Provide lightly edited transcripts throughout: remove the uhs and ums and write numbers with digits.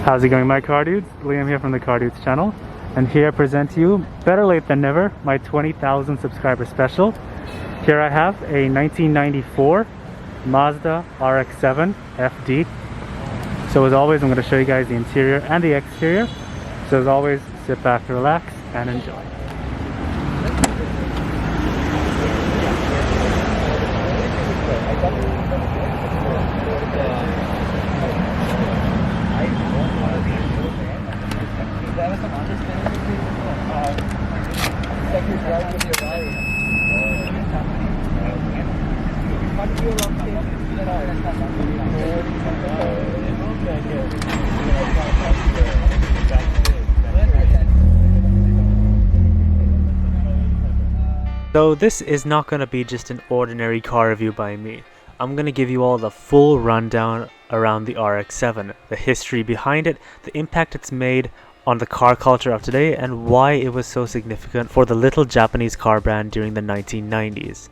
How's it going, my car dudes? Liam here from the Car Dudes channel, and here I present to you, better late than never, my 20,000 subscriber special. Here I have a 1994 Mazda RX-7 FD. So as always, I'm going to show you guys the interior and the exterior. So as always, sit back, relax, and enjoy. So this is not going to be just an ordinary car review by me. I'm going to give you all the full rundown around the RX-7, the history behind it, the impact it's made on the car culture of today, and why it was so significant for the little Japanese car brand during the 1990s.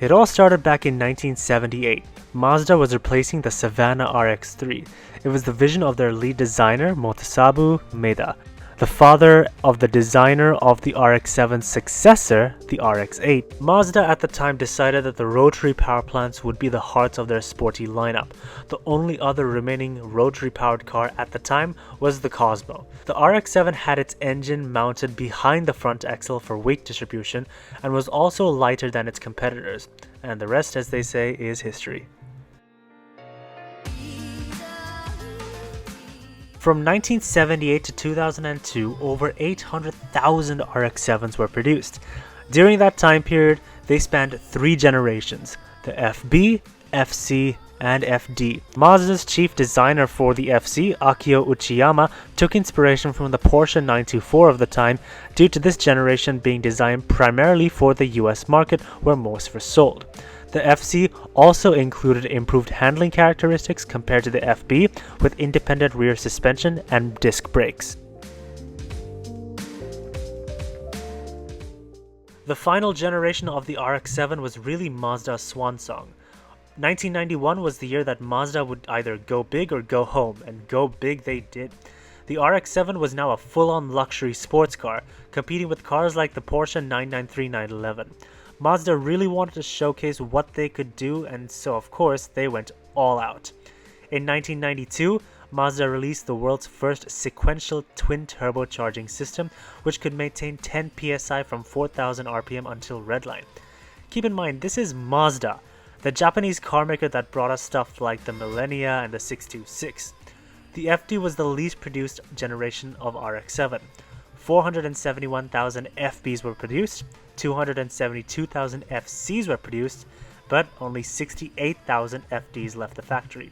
It all started back in 1978. Mazda was replacing the Savannah RX-3. It was the vision of their lead designer, Motosabu Maeda, the father of the designer of the RX-7's successor, the RX-8. Mazda at the time decided that the rotary power plants would be the heart of their sporty lineup. The only other remaining rotary powered car at the time was the Cosmo. The RX-7 had its engine mounted behind the front axle for weight distribution and was also lighter than its competitors. And the rest, as they say, is history. From 1978 to 2002, over 800,000 RX-7s were produced. During that time period, they spanned 3 generations, the FB, FC, and FD. Mazda's chief designer for the FC, Akio Uchiyama, took inspiration from the Porsche 924 of the time due to this generation being designed primarily for the US market where most were sold. The FC also included improved handling characteristics compared to the FB, with independent rear suspension and disc brakes. The final generation of the RX-7 was really Mazda's swan song. 1991 was the year that Mazda would either go big or go home, and go big they did. The RX-7 was now a full-on luxury sports car, competing with cars like the Porsche 993 911. Mazda really wanted to showcase what they could do, and so of course they went all out. In 1992, Mazda released the world's first sequential twin turbocharging system, which could maintain 10 psi from 4000 rpm until redline. Keep in mind, this is Mazda, the Japanese carmaker that brought us stuff like the Millennia and the 626. The FD was the least produced generation of RX-7. 471,000 FBs were produced, 272,000 FCs were produced, but only 68,000 FDs left the factory.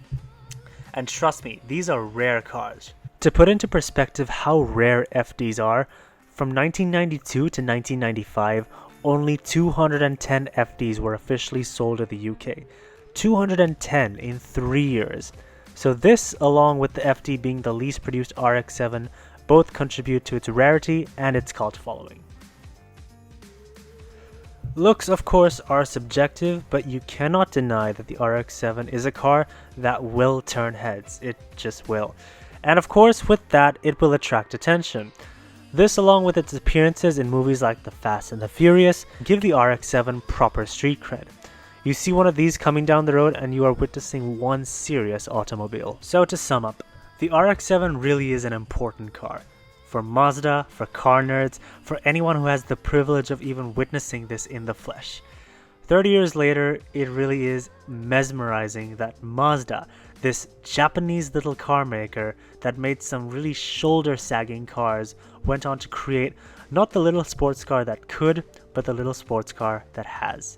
And trust me, these are rare cars. To put into perspective how rare FDs are, from 1992 to 1995, only 210 FDs were officially sold in the UK. 210 in 3 years. So this, along with the FD being the least produced RX-7, both contribute to its rarity and its cult following. Looks, of course, are subjective, but you cannot deny that the RX-7 is a car that will turn heads. It just will. And of course, with that, it will attract attention. This, along with its appearances in movies like The Fast and the Furious, give the RX-7 proper street cred. You see one of these coming down the road and you are witnessing one serious automobile. So to sum up, the RX-7 really is an important car. For Mazda, for car nerds, for anyone who has the privilege of even witnessing this in the flesh. 30 years later, it really is mesmerizing that Mazda, this Japanese little car maker that made some really shoulder-sagging cars, went on to create not the little sports car that could, but the little sports car that has.